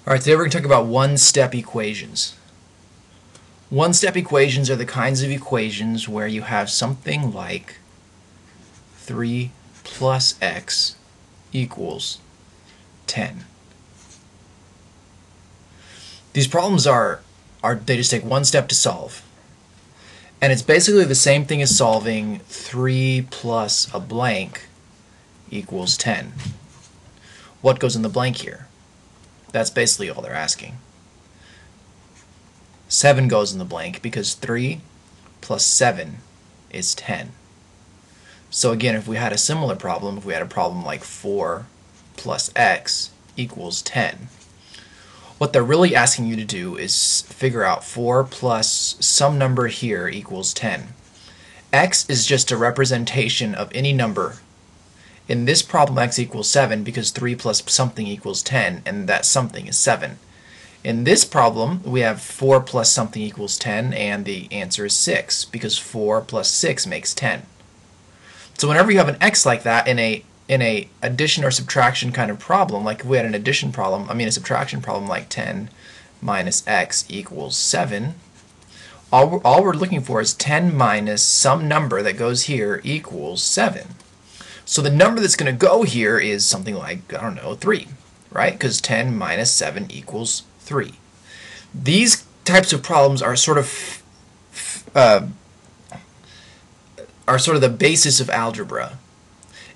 Alright, today we're going to talk about one-step equations. One-step equations are the kinds of equations where you have something like 3 plus x equals 10. These problems they just take one step to solve. And it's basically the same thing as solving 3 plus a blank equals 10. What goes in the blank here? That's basically all they're asking. 7 goes in the blank because 3 plus 7 is 10. So again, if we had a similar problem, if we had a problem like 4 plus x equals 10, what they're really asking you to do is figure out 4 plus some number here equals 10. X is just a representation of any number. In this problem, x equals 7 because 3 plus something equals 10, and that something is 7. In this problem, we have 4 plus something equals 10, and the answer is 6 because 4 plus 6 makes 10. So whenever you have an x like that in a addition or subtraction kind of problem, like if we had an addition problem, a subtraction problem like 10 minus x equals 7, all we're looking for is 10 minus some number that goes here equals 7. So the number that's going to go here is something like, 3, right? Because 10 minus 7 equals 3. These types of problems are sort of the basis of algebra.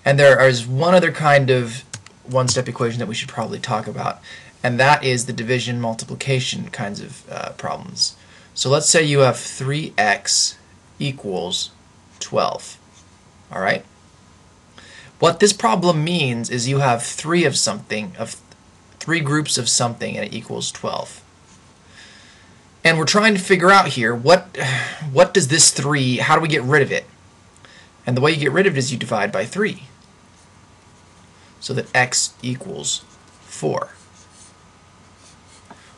And there is one other kind of one-step equation that we should probably talk about, and that is the division multiplication kinds of problems. So let's say you have 3x equals 12. All right? What this problem means is you have three groups of something, and it equals 12. And we're trying to figure out here what does this 3, how do we get rid of it? And the way you get rid of it is you divide by 3. So that x equals 4.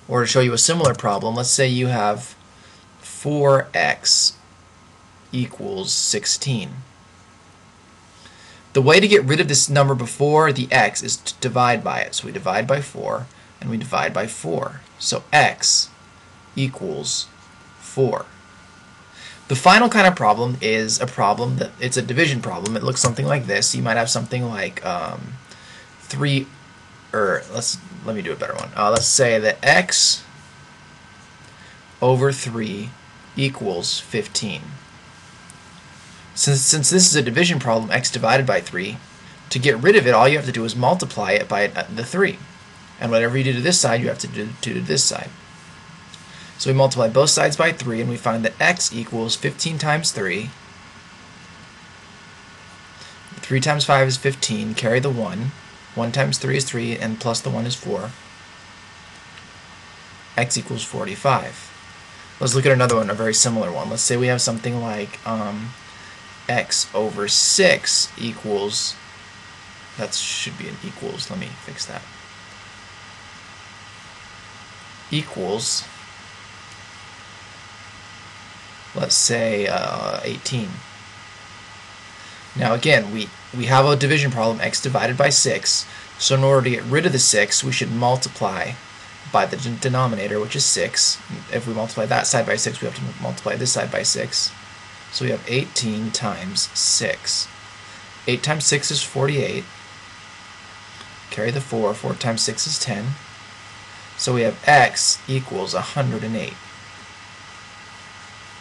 Or to show you a similar problem, let's say you have 4x equals 16. The way to get rid of this number before the x is to divide by it. So we divide by 4, and we divide by 4. So x equals 4. The final kind of problem is a problem that it's a division problem. It looks something like this. You might have something like 3, or let me do a better one. Let's say that x over 3 equals 15. Since this is a division problem, x divided by 3, to get rid of it, all you have to do is multiply it by the 3. And whatever you do to this side, you have to do to this side. So we multiply both sides by 3, and we find that x equals 15 times 3. 3 times 5 is 15. Carry the 1. 1 times 3 is 3, and plus the 1 is 4. X equals 45. Let's look at another one, a very similar one. Let's say we have something like x over 6 equals, that should be an equals, let me fix that, equals, let's say 18. Now again, we have a division problem, x divided by 6, so in order to get rid of the 6, we should multiply by the denominator, which is 6. If we multiply that side by 6, we have to multiply this side by 6. So we have 18 times 6. 8 times 6 is 48. Carry the 4. 4 times 6 is 10. So we have x equals 108.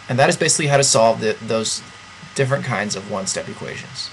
And that is basically how to solve those different kinds of one-step equations.